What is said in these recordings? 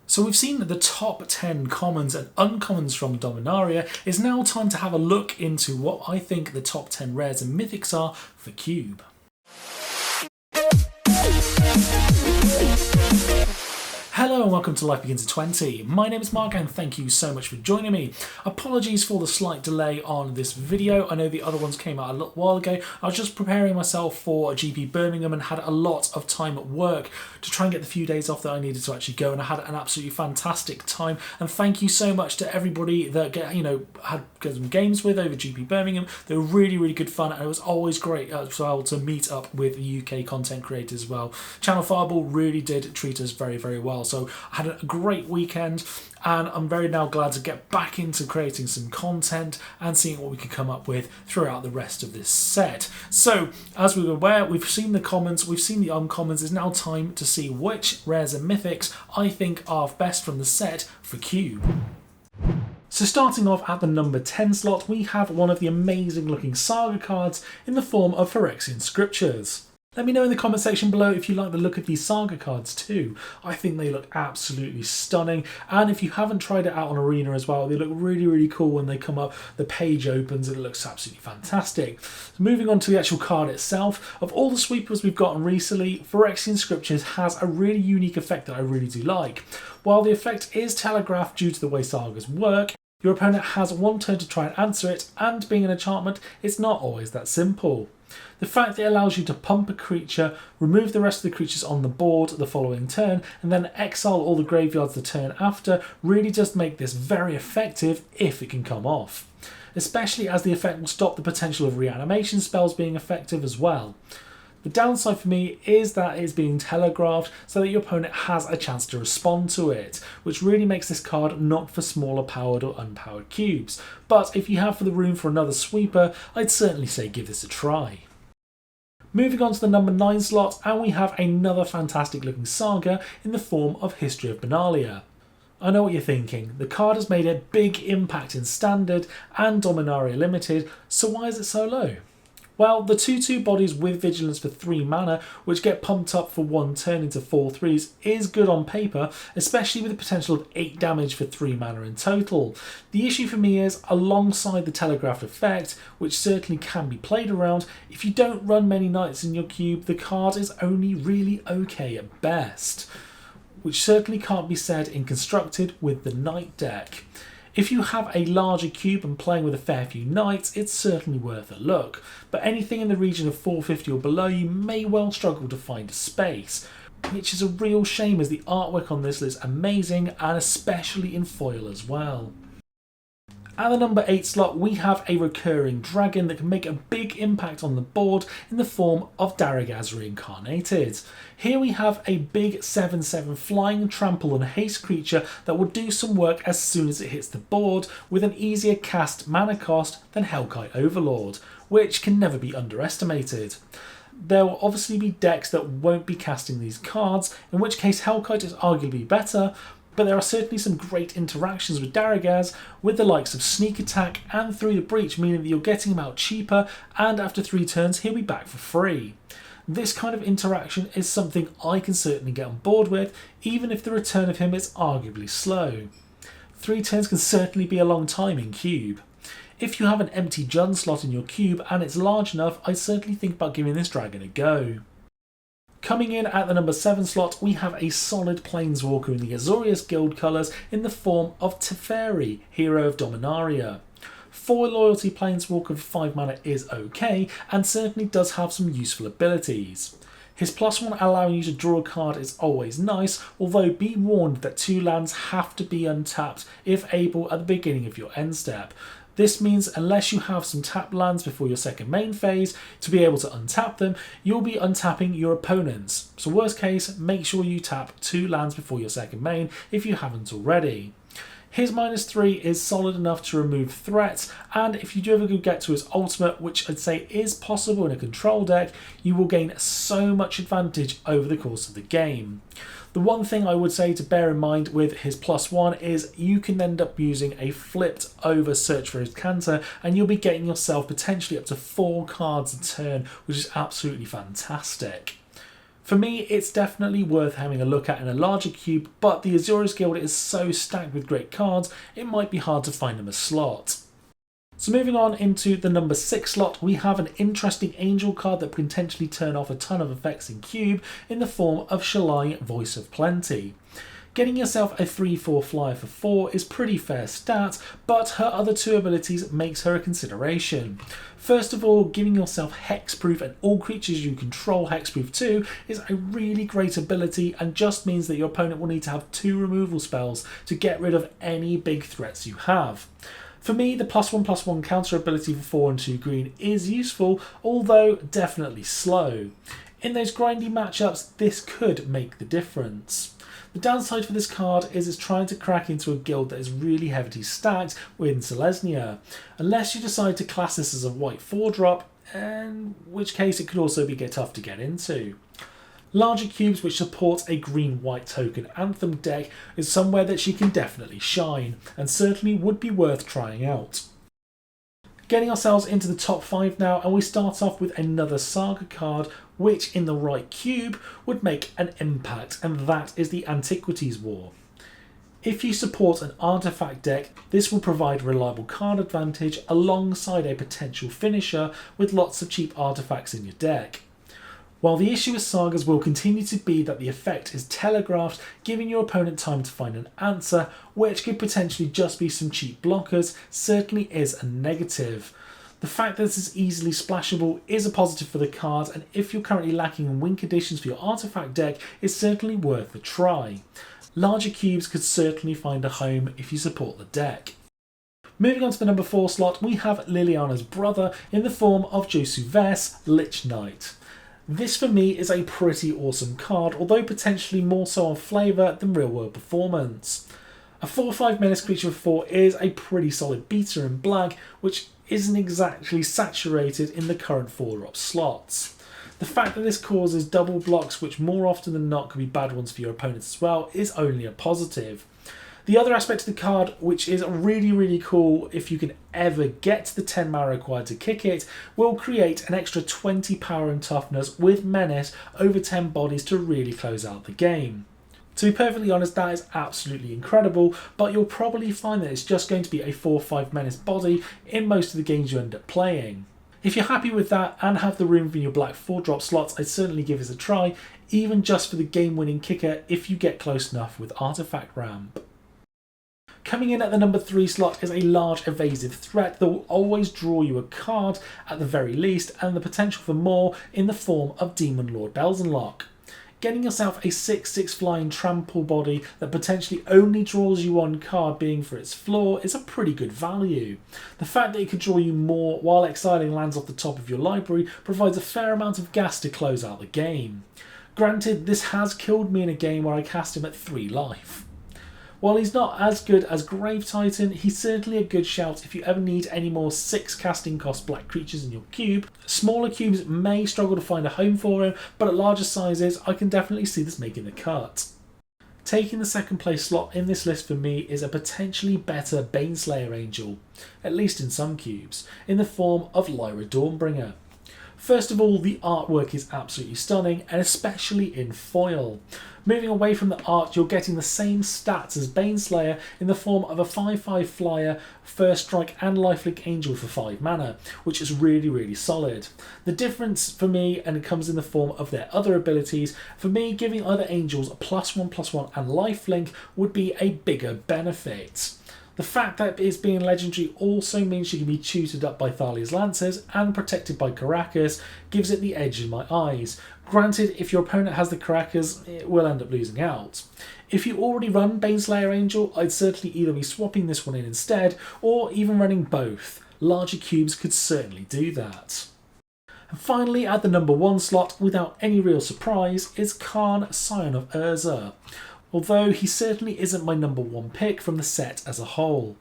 So we've seen the top 10 commons and uncommons from Dominaria. It's now time to have a look into what I think the top 10 rares and mythics are for Cube. Hello and welcome to Life Begins at 20. My name is Mark and thank you so much for joining me. Apologies for the slight delay on this video. I know the other ones came out a little while ago. I was just preparing myself for GP Birmingham and had a lot of time at work to try and get the few days off that I needed to actually go, and I had an absolutely fantastic time. And thank you so much to everybody that had some games with over GP Birmingham. They were really good fun, and it was always great as well to meet up with UK content creators as well. Channel Fireball really did treat us very well. So I had a great weekend and I'm very now glad to get back into creating some content and seeing what we can come up with throughout the rest of this set. So as we were aware, we've seen the commons, we've seen the uncommons. It's now time to see which rares and mythics I think are best from the set for Cube. So starting off at the number 10 slot, we have one of the amazing looking saga cards in the form of Phyrexian Scriptures. Let me know in the comment section below if you like the look of these saga cards too. I think they look absolutely stunning, and if you haven't tried it out on Arena as well, they look really cool when they come up. The page opens and it looks absolutely fantastic. So moving on to the actual card itself, of all the sweepers we've gotten recently, Phyrexian Scriptures has a really unique effect that I really do like. While the effect is telegraphed due to the way sagas work, your opponent has one turn to try and answer it, and being an enchantment, it's not always that simple. The fact that it allows you to pump a creature, remove the rest of the creatures on the board the following turn, and then exile all the graveyards the turn after really does make this very effective if it can come off. Especially as the effect will stop the potential of reanimation spells being effective as well. The downside for me is that it's being telegraphed so that your opponent has a chance to respond to it, which really makes this card not for smaller powered or unpowered cubes. But if you have the room for another sweeper, I'd certainly say give this a try. Moving on to the number 9 slot, and we have another fantastic looking saga in the form of History of Benalia. I know what you're thinking, the card has made a big impact in Standard and Dominaria Limited, so why is it so low? Well, the 2/2 bodies with Vigilance for 3 mana, which get pumped up for 1 turn into 4/3s, is good on paper, especially with the potential of 8 damage for 3 mana in total. The issue for me is, alongside the telegraphed effect, which certainly can be played around, if you don't run many knights in your cube, the card is only really okay at best, which certainly can't be said in Constructed with the knight deck. If you have a larger cube and playing with a fair few knights, it's certainly worth a look, but anything in the region of 450 or below, you may well struggle to find a space, which is a real shame as the artwork on this is amazing, and especially in foil as well. At the number 8 slot, we have a recurring dragon that can make a big impact on the board in the form of Daragaz Reincarnated. Here we have a big 7/7 flying, trample and haste creature that will do some work as soon as it hits the board, with an easier cast mana cost than Hellkite Overlord, which can never be underestimated. There will obviously be decks that won't be casting these cards, in which case Hellkite is arguably better, but there are certainly some great interactions with Daragaz, with the likes of Sneak Attack and Through the Breach, meaning that you're getting him out cheaper, and after 3 turns he'll be back for free. This kind of interaction is something I can certainly get on board with, even if the return of him is arguably slow. 3 turns can certainly be a long time in Cube. If you have an empty Jund slot in your cube and it's large enough, I'd certainly think about giving this dragon a go. Coming in at the number 7 slot, we have a solid Planeswalker in the Azorius Guild colours in the form of Teferi, Hero of Dominaria. 4 loyalty Planeswalker for 5 mana is okay, and certainly does have some useful abilities. His +1 allowing you to draw a card is always nice, although be warned that 2 lands have to be untapped if able at the beginning of your end step. This means unless you have some tapped lands before your second main phase to be able to untap them, you'll be untapping your opponents. So worst case, make sure you tap 2 lands before your second main if you haven't already. His -3 is solid enough to remove threats, and if you do ever get to his ultimate, which I'd say is possible in a control deck, you will gain so much advantage over the course of the game. The one thing I would say to bear in mind with his +1 is you can end up using a flipped over Search for His Canter, and you'll be getting yourself potentially up to 4 cards a turn, which is absolutely fantastic. For me, it's definitely worth having a look at in a larger cube, but the Azorius Guild is so stacked with great cards, it might be hard to find them a slot. So moving on into the number 6 slot, we have an interesting angel card that can potentially turn off a ton of effects in cube in the form of Shalai, Voice of Plenty. Getting yourself a 3/4 flyer for 4 is pretty fair stat, but her other 2 abilities makes her a consideration. First of all, giving yourself hexproof and all creatures you control hexproof too is a really great ability and just means that your opponent will need to have 2 removal spells to get rid of any big threats you have. For me, the +1/+1 counter ability for 4 and 2 green is useful, although definitely slow. In those grindy matchups, this could make the difference. The downside for this card is it's trying to crack into a guild that is really heavily stacked with Celestia, unless you decide to class this as a white 4-drop, in which case it could also be tough to get into. Larger cubes which support a green-white token Anthem deck is somewhere that she can definitely shine, and certainly would be worth trying out. Getting ourselves into the top 5 now, and we start off with another Saga card which in the right cube would make an impact, and that is the Antiquities War. If you support an artifact deck, this will provide reliable card advantage alongside a potential finisher with lots of cheap artifacts in your deck. While the issue with Sagas will continue to be that the effect is telegraphed, giving your opponent time to find an answer, which could potentially just be some cheap blockers, certainly is a negative. The fact that this is easily splashable is a positive for the card, and if you're currently lacking in win conditions for your artifact deck, it's certainly worth a try. Larger cubes could certainly find a home if you support the deck. Moving on to the number 4 slot, we have Liliana's brother in the form of Josuves, Lich Knight. This for me is a pretty awesome card, although potentially more so on flavour than real world performance. A 4/5 menace creature for 4 is a pretty solid beta in black, which isn't exactly saturated in the current 4-drop slots. The fact that this causes double blocks, which more often than not could be bad ones for your opponents as well, is only a positive. The other aspect of the card, which is really cool if you can ever get to the 10 mana required to kick it, will create an extra 20 power and toughness with menace over 10 bodies to really close out the game. To be perfectly honest, that is absolutely incredible, but you'll probably find that it's just going to be a 4/5 menace body in most of the games you end up playing. If you're happy with that and have the room for your black 4-drop slots, I'd certainly give it a try, even just for the game-winning kicker if you get close enough with Artifact Ramp. Coming in at the number 3 slot is a large evasive threat that will always draw you a card at the very least, and the potential for more in the form of Demon Lord Belzenlock. Getting yourself a 6/6 flying trample body that potentially only draws you one card being for its floor is a pretty good value. The fact that it could draw you more while exiling lands off the top of your library provides a fair amount of gas to close out the game. Granted, this has killed me in a game where I cast him at 3 life. While he's not as good as Grave Titan, he's certainly a good shout if you ever need any more 6 casting cost black creatures in your cube. Smaller cubes may struggle to find a home for him, but at larger sizes I can definitely see this making the cut. Taking the second place slot in this list for me is a potentially better Baneslayer Angel, at least in some cubes, in the form of Lyra Doorbringer. First of all, the artwork is absolutely stunning, and especially in foil. Moving away from the art, you're getting the same stats as Baneslayer in the form of a 5/5 flyer, first strike and lifelink angel for 5 mana, which is really solid. The difference for me, and it comes in the form of their other abilities, for me giving other angels a +1/+1 and lifelink would be a bigger benefit. The fact that it's being legendary also means she can be tutored up by Thalia's Lancers and protected by Caracas gives it the edge in my eyes. Granted, if your opponent has the Caracas, it will end up losing out. If you already run Baneslayer Angel, I'd certainly either be swapping this one in instead, or even running both. Larger cubes could certainly do that. And finally, at the number 1 slot, without any real surprise, is Carne, Scion of Urza. Although he certainly isn't my number 1 pick from the set as a whole.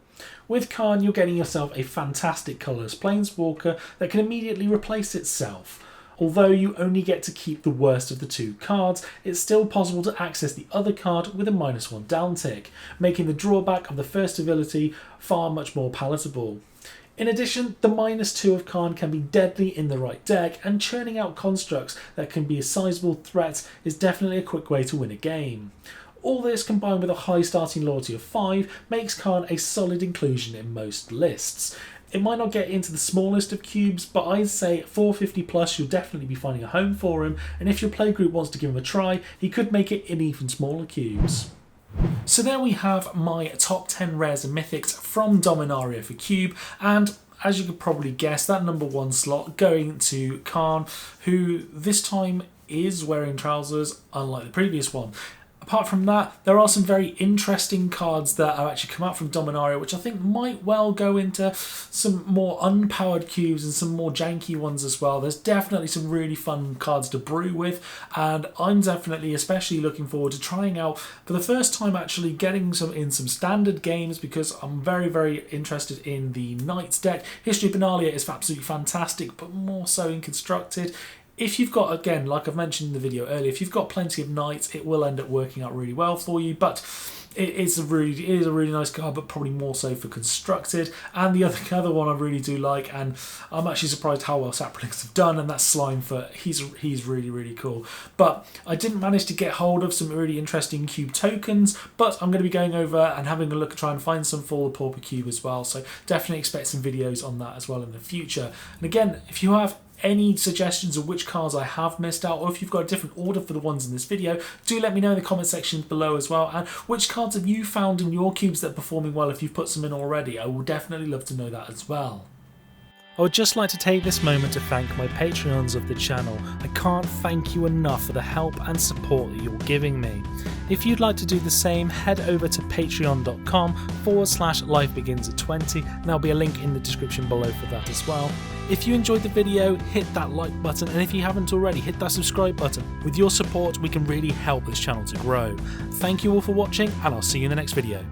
With Carne, you're getting yourself a fantastic colourless Planeswalker that can immediately replace itself. Although you only get to keep the worst of the 2 cards, it's still possible to access the other card with a -1 downtick, making the drawback of the first ability far much more palatable. In addition, the -2 of Carne can be deadly in the right deck, and churning out constructs that can be a sizable threat is definitely a quick way to win a game. All this combined with a high starting loyalty of 5 makes Carne a solid inclusion in most lists. It might not get into the smallest of cubes, but I'd say 450 plus you'll definitely be finding a home for him, and if your playgroup wants to give him a try, he could make it in even smaller cubes. So there we have my top 10 rares and mythics from Dominaria for cube, and as you could probably guess, that number 1 slot going to Carne, who this time is wearing trousers unlike the previous one. Apart from that, there are some very interesting cards that have actually come out from Dominaria, which I think might well go into some more unpowered cubes and some more janky ones as well. There's definitely some really fun cards to brew with, and I'm definitely especially looking forward to trying out, for the first time actually, getting some standard games, because I'm very, very interested in the Knights deck. History of Benalia is absolutely fantastic, but more so in constructed. If you've got, again, like I've mentioned in the video earlier, if you've got plenty of Knights, it will end up working out really well for you, but it is a really nice card, but probably more so for constructed. And the other one I really do like, and I'm actually surprised how well Saplings have done, and that's Slimefoot. He's really cool. But I didn't manage to get hold of some really interesting cube tokens, but I'm going to be going over and having a look and try and find some for the Pauper Cube as well, so definitely expect some videos on that as well in the future. And again, if you have any suggestions of which cards I have missed out, or if you've got a different order for the ones in this video, do let me know in the comment section below as well. And which cards have you found in your cubes that are performing well if you've put some in already? I will definitely love to know that as well. I would just like to take this moment to thank my Patreons of the channel. I can't thank you enough for the help and support that you're giving me. If you'd like to do the same, head over to patreon.com/lifebegins@20, and there'll be a link in the description below for that as well. If you enjoyed the video, hit that like button, and if you haven't already, hit that subscribe button. With your support, we can really help this channel to grow. Thank you all for watching, and I'll see you in the next video.